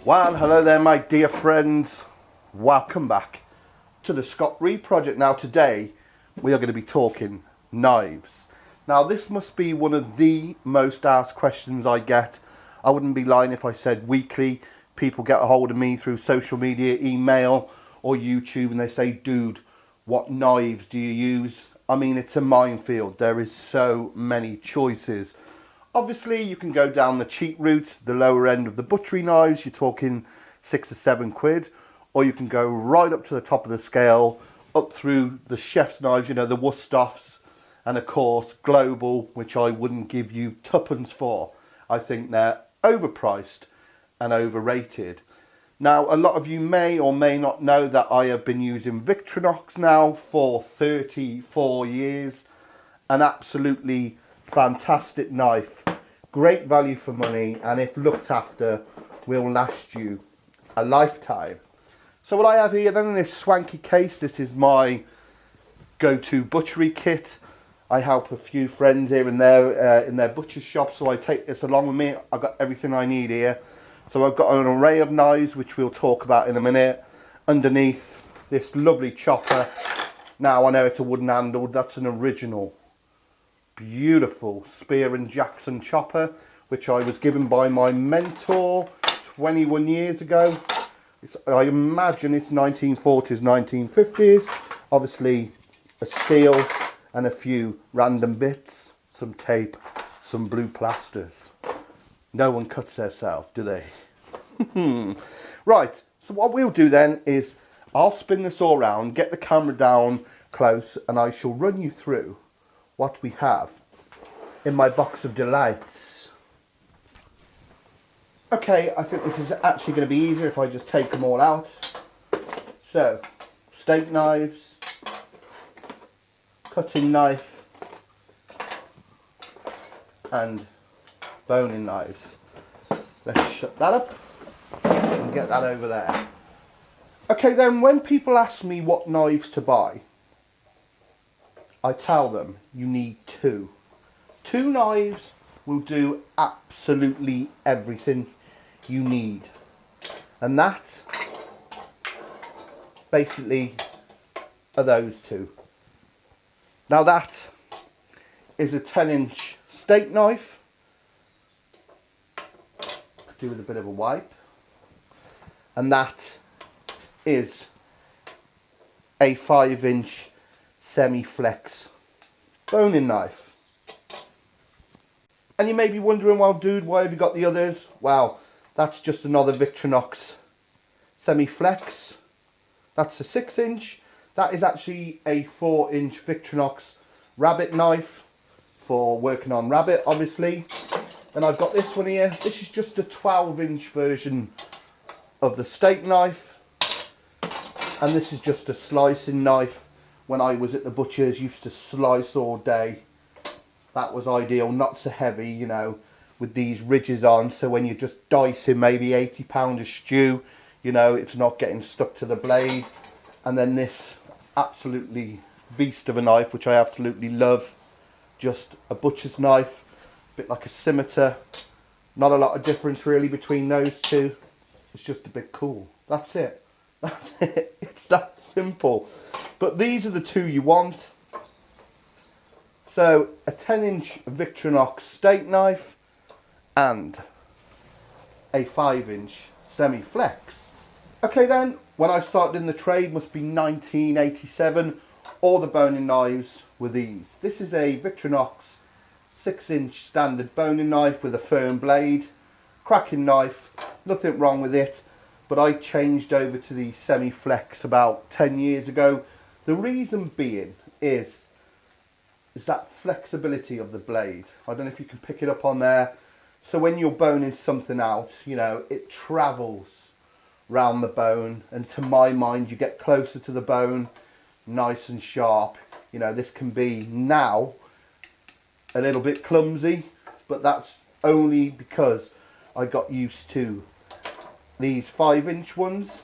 Well, hello there my dear friends, welcome back to the Scott Reed project. Now today we are going to be talking knives. Now this must be one of the most asked questions I get. I wouldn't be lying if I said weekly. People get a hold of me through social media, email or YouTube, and they say, dude, what knives do you use? I mean, it's a minefield. There is so many choices. Obviously, you can go down the cheap route, the lower end of the butchery knives. You're talking £6 to £7, or you can go right up to the top of the scale, up through the chef's knives, you know, the Wusthoffs, and of course, global, which I wouldn't give you tuppence for. I think they're overpriced and overrated. Now, a lot of you may or may not know that I have been using Victorinox now for 34 years. An absolutely fantastic knife, great value for money, and if looked after will last you a lifetime. So what I have here then in this swanky case, this is my go-to butchery kit. I help a few friends here and there in their butcher shop, so I take this along with me. I've got everything I need here. So I've got an array of knives which we'll talk about in a minute. Underneath this lovely chopper. Now I know it's a wooden handle, that's an original beautiful Spear and Jackson chopper, which I was given by my mentor 21 years ago. I imagine it's 1940s, 1950s. Obviously a steel and a few random bits, some tape, some blue plasters. No one cuts themselves, do they? Right, so what we'll do then is I'll spin this all around, get the camera down close, and I shall run you through what we have in my box of delights. Okay, I think this is actually going to be easier if I just take them all out. So, steak knives, cutting knife, and boning knives. Let's shut that up and get that over there. Okay then, when people ask me what knives to buy, I tell them you need two. Two knives will do absolutely everything you need. And that basically are those two. Now that is a 10-inch steak knife. Could do with a bit of a wipe. And that is a 5-inch semi-flex boning knife. And you may be wondering, well dude, why have you got the others? Well, that's just another Victorinox semi-flex. That's a 6-inch. That is actually a 4-inch Victorinox rabbit knife for working on rabbit, obviously. Then I've got this one here. This is just a 12-inch version of the steak knife. And this is just a slicing knife. When I was at the butcher's, used to slice all day. That was ideal, not so heavy, you know, with these ridges on. So when you're just dicing maybe 80 pound of stew, you know, it's not getting stuck to the blade. And then this absolutely beast of a knife, which I absolutely love. Just a butcher's knife, a bit like a scimitar. Not a lot of difference really between those two. It's just a bit cool. That's it. That's it. It's that simple. But these are the two you want. So a 10-inch Victorinox steak knife and a 5-inch semi-flex. Okay then, when I started in the trade, must be 1987, all the boning knives were these. This is a Victorinox 6-inch standard boning knife with a firm blade. Cracking knife, nothing wrong with it. But I changed over to the semi-flex about 10 years ago. The reason being is that flexibility of the blade. I don't know if you can pick it up on there. So when you're boning something out, you know, it travels round the bone, and to my mind you get closer to the bone, nice and sharp. You know, this can be now a little bit clumsy, but that's only because I got used to these 5-inch ones.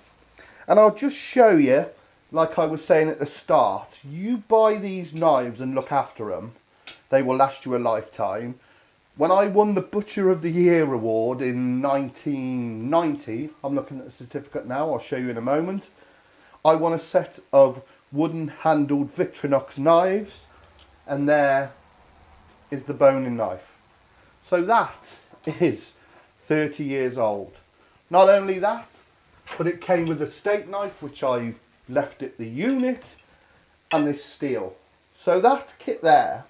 And I'll just show you like I was saying at the start, you buy these knives and look after them, they will last you a lifetime. When I won the Butcher of the Year award in 1990, I'm looking at the certificate now, I'll show you in a moment, I won a set of wooden handled Victorinox knives, and there is the boning knife. So that is 30 years old. Not only that, but it came with a steak knife, which I've left at the unit, and this steel. So that kit there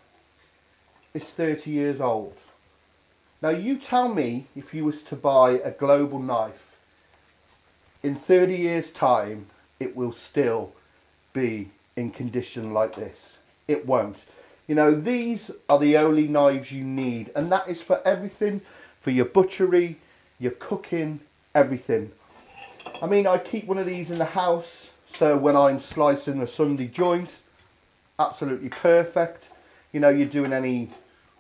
is 30 years old. Now you tell me, if you was to buy a global knife, in 30 years time, it will still be in condition like this. It won't. You know, these are the only knives you need, and that is for everything, for your butchery, your cooking, everything. I mean, I keep one of these in the house, so when I'm slicing a Sunday joint, absolutely perfect. You know, you're doing any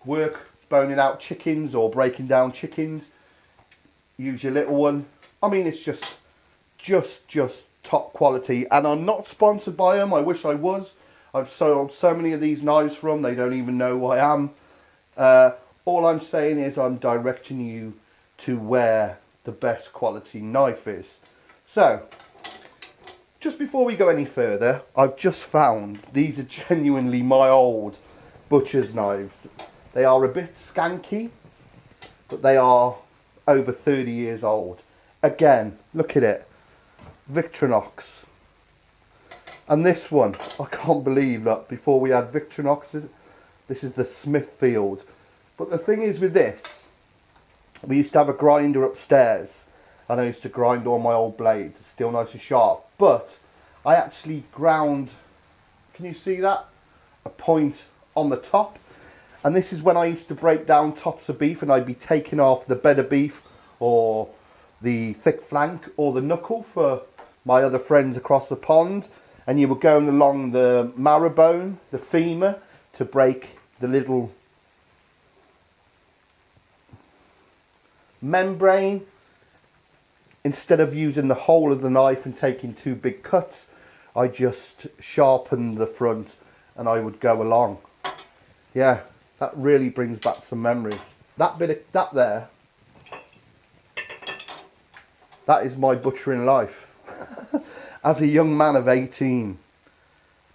work, boning out chickens or breaking down chickens, use your little one. I mean, it's just top quality, and I'm not sponsored by them. I wish I was. I've sold so many of these knives from, they don't even know who I am. All I'm saying is I'm directing you to where the best quality knife is. So, just before we go any further, I've just found these are genuinely my old butcher's knives. They are a bit skanky, but they are over 30 years old. Again, look at it. Victorinox. And this one, I can't believe that before we had Victorinox, this is the Smithfield. But the thing is with this, we used to have a grinder upstairs, and I used to grind all my old blades. It's still nice and sharp. But I actually ground, can you see that? A point on the top. And this is when I used to break down tops of beef, and I'd be taking off the bed of beef or the thick flank or the knuckle for my other friends across the pond. And you were going along the marrow bone, the femur, to break the little membrane. Instead of using the whole of the knife and taking two big cuts, I just sharpened the front and I would go along. Yeah, that really brings back some memories. That bit of that there, that is my butchering life. As a young man of 18.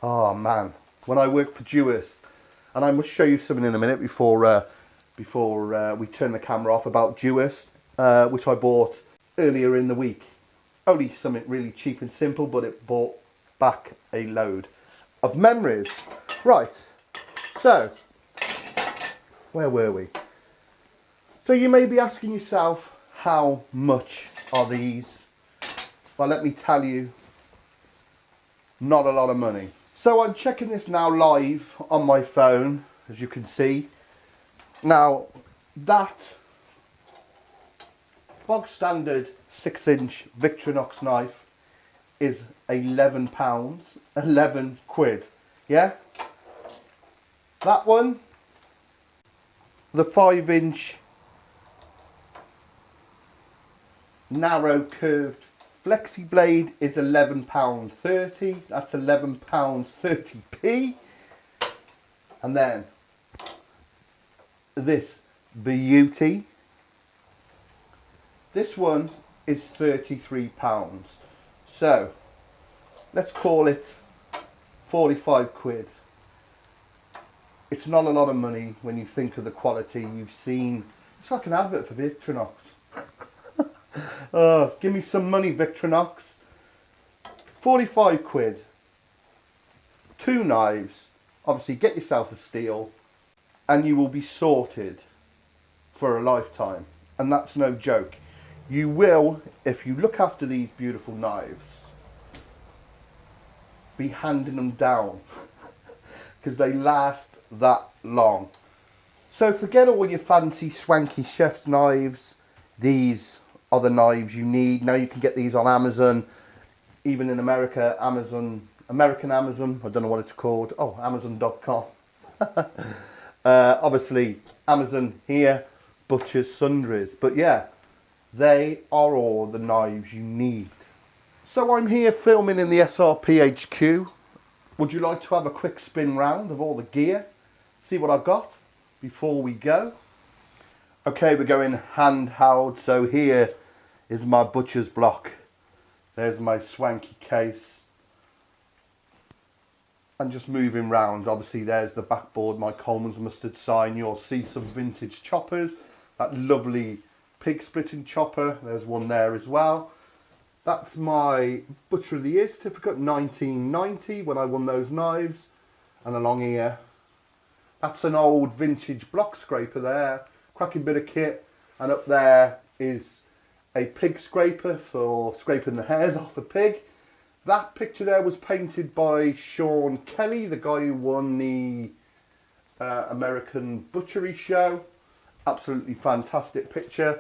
Oh man, when I worked for Jewess, and I must show you something in a minute before we turn the camera off about Jewess, which I bought earlier in the week. Only something really cheap and simple, but it brought back a load of memories. Right, so where were we? So you may be asking yourself, how much are these? Well, let me tell you, not a lot of money. So I'm checking this now live on my phone, as you can see. Now, that bog standard 6-inch Victorinox knife is £11, 11 quid, yeah? That one, the 5-inch narrow curved flexi blade is £11.30. That's £11.30p. And then this beauty, this one is £33. So let's call it 45 quid. It's not a lot of money when you think of the quality you've seen. It's like an advert for Victorinox. Give me some money, Victorinox. 45 quid. 2 knives. Obviously, get yourself a steel and you will be sorted for a lifetime. And that's no joke. You will, if you look after these beautiful knives, be handing them down because they last that long. So forget all your fancy swanky chef's knives. These are the knives you need. Now you can get these on Amazon, even in America, American Amazon, I don't know what it's called. Oh, Amazon.com. Obviously, Amazon here, Butcher's, Sundries. But yeah, they are all the knives you need. So I'm here filming in the SRP HQ. Would you like to have a quick spin round of all the gear? See what I've got before we go? Okay, we're going handheld. So here is my butcher's block. There's my swanky case. And just moving round, obviously there's the backboard, my Coleman's mustard sign. You'll see some vintage choppers. That lovely pig splitting chopper, there's one there as well. That's my Butcher of the Year certificate, 1990, when I won those knives. And along here, that's an old vintage block scraper there, cracking bit of kit. And up there is a pig scraper for scraping the hairs off a pig. That picture there was painted by Sean Kelly, the guy who won the American Butchery Show. Absolutely fantastic picture.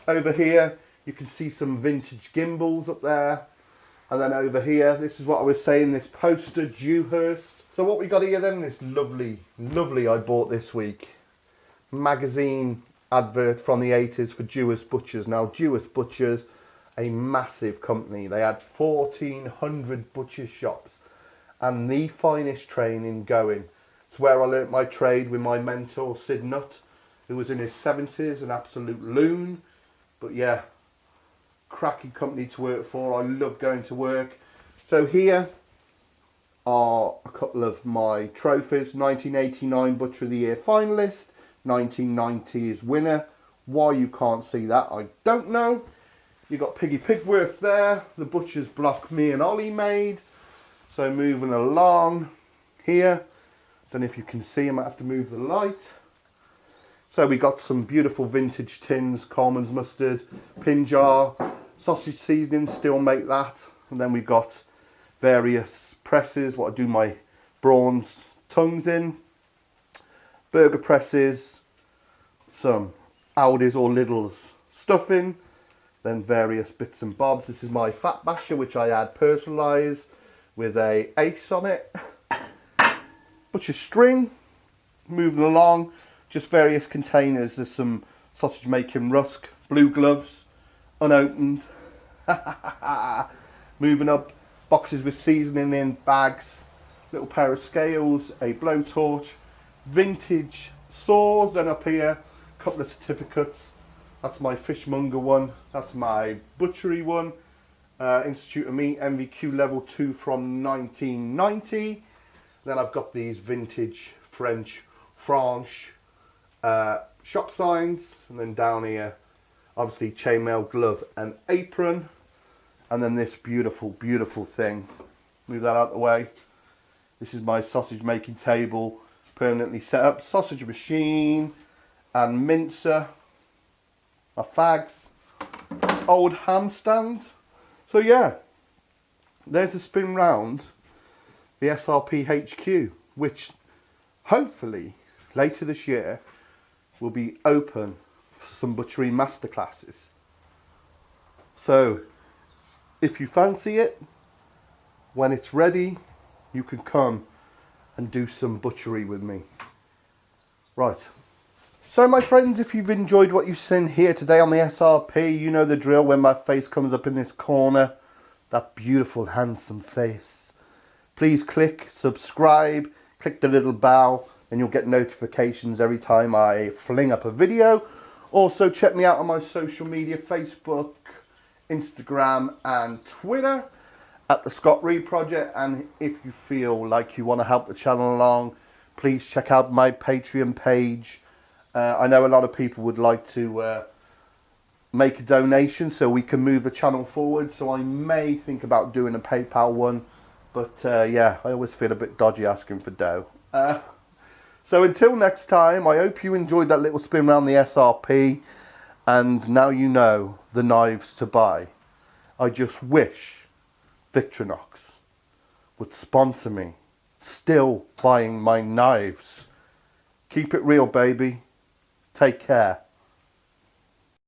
Over here, you can see some vintage gimbals up there. And then over here, this is what I was saying, this poster, Dewhurst. So what we got here then, this lovely I bought this week. Magazine advert from the 80s for Dewhurst Butchers. Now, Dewhurst Butchers, a massive company. They had 1,400 butcher shops and the finest training going. It's where I learnt my trade with my mentor Sid Nutt, who was in his 70s, an absolute loon. But yeah, cracking company to work for. I love going to work. So here are a couple of my trophies. 1989 Butcher of the Year finalist, 1990's winner. Why you can't see that, I don't know. You got Piggy Pigworth there, the butcher's block me and Ollie made. So moving along here, don't know if you can see, I might have to move the light. So we got some beautiful vintage tins, Coleman's mustard, pin jar, sausage seasoning, still make that. And then we've got various presses, what I do my brawns tongues in, burger presses, some Aldi's or Lidl's stuffing, then various bits and bobs. This is my fat basher, which I had personalised with a ace on it. Butcher string, moving along, just various containers. There's some sausage making rusk, blue gloves, unopened. Moving up, boxes with seasoning in, bags, little pair of scales, a blowtorch, vintage saws. Then up here, a couple of certificates. That's my fishmonger one, that's my butchery one, Institute of Meat MVQ level 2 from 1990. Then I've got these vintage French shop signs, and then down here obviously chainmail glove and apron, and then this beautiful thing, move that out the way. This is my sausage making table, permanently set up, sausage machine and mincer, my fags, old ham stand. So yeah, there's a spin round the SRP HQ, which hopefully later this year will be open for some butchery masterclasses. So if you fancy it, when it's ready, you can come and do some butchery with me. Right. So my friends, if you've enjoyed what you've seen here today on the SRP, you know the drill when my face comes up in this corner. That beautiful, handsome face. Please click subscribe, click the little bell, and you'll get notifications every time I fling up a video. Also check me out on my social media, Facebook, Instagram and Twitter at the Scott Reed Project. And if you feel like you want to help the channel along, please check out my Patreon page. I know a lot of people would like to make a donation so we can move the channel forward. So I may think about doing a PayPal one. But yeah, I always feel a bit dodgy asking for dough. So until next time, I hope you enjoyed that little spin around the SRP. And now you know the knives to buy. I just wish Victorinox would sponsor me. Still buying my knives. Keep it real, baby. Take care.